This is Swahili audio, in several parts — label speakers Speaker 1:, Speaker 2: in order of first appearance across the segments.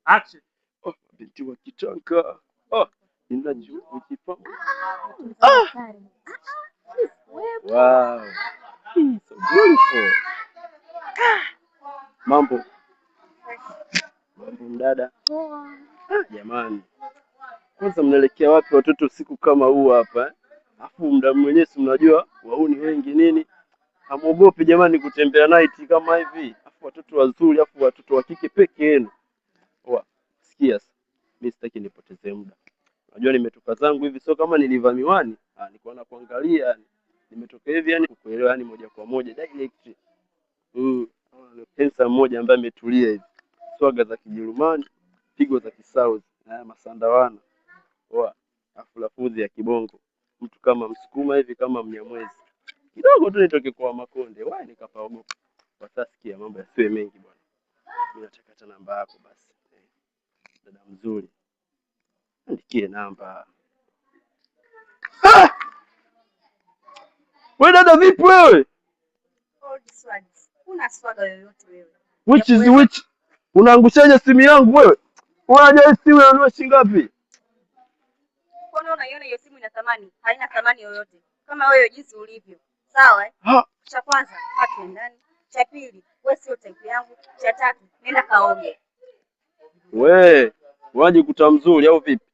Speaker 1: Action. Oh, binti wa kichanga. Oh, ninajua kujipamba. Ah! Wow. So beautiful. Mambo. Mambo mdada. Jamani. Kwanza mnaelekea wapi watoto siku kama huu hapa? Alafu mda mwenyewe si mnajua wauni wengi nini? Hamuogopi jamani kutembea night kama hivi? Alafu watoto wazuri, alafu watoto wa kike peke yenu. Sikia sasa. Mimi sitaki nipoteze muda. Unajua nimetoka zangu hivi, sio kama nilivaa miwani, nilikuwa na kuangalia yani. Nimetoka hivi yani kukuelewa yani moja kwa moja direct. Pensa mmoja ambaye ametulia hivi. Swaga za Kijerumani, pigo za Kisouth, na masandawana. Alafu lafudhi ya kibongo. Mtu kama Msukuma hivi kama Mnyamwezi. Kidogo tu nitoke kwa Makonde, nikapaogopa. Watasikia mambo yasiwe mengi bwana. Mimi nataka hata namba yako basi. Dada mzuri. Andikie namba. Wewe dada vipi wewe?
Speaker 2: Una swaga yoyote wewe?
Speaker 1: Which is which? Unaangushaje simu yangu wewe? Unajua simu yanunua shilingi ngapi?
Speaker 2: Mbona unaiona hiyo simu ina thamani? Haina thamani yoyote. Kama wewe jinsi ulivyo. Sawa Cha kwanza, haki ndani. Cha pili, wewe sio type yangu. Cha tatu, nenda kaoge.
Speaker 1: Wewe, waje kuta mzuri au vipi?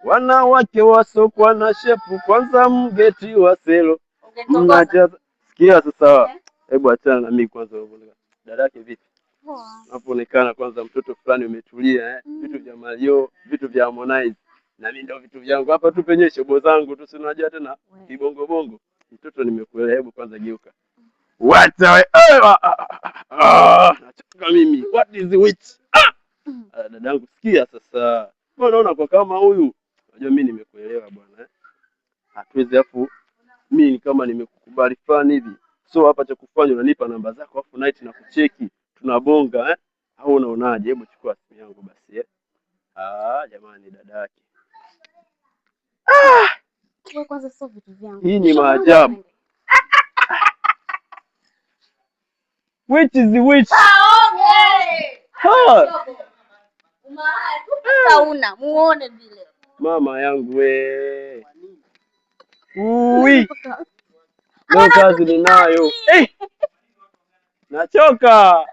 Speaker 1: Wanawake wasokwa na shepu kwanza mgeti wa selo. Mnajaza. Sikia sasa. Hebu achana na mimi kwanza wewe. Dadake vipi? Unapoonekana kwanza mtoto fulani umetulia vitu vya Mario, vitu vya Harmonize. Na mimi ndio vitu vyangu. Hapa tu penye shobo zangu tu si unajua tena kibongo bongo. Mtoto nimekuelewa, hebu kwanza geuka. What nachoka mimi. What is which? Dadangu sikia sasa. Mbona unaona kwa kama huyu? Unajua mimi nimekuelewa bwana Hatuwezi afu mimi kama nimekukubali fulani hivi. So hapa cha kufanya unanipa namba zako afu night na kucheki. Tunabonga au unaonaje? Hebu chukua simu yangu basi jamani dadake.
Speaker 2: Wewe kwanza sio vitu vyangu.
Speaker 1: Hii ni maajabu. Which is the which?
Speaker 2: Una muone vile.
Speaker 1: Mama yangu we. Leo kazi ninayo. Nachoka.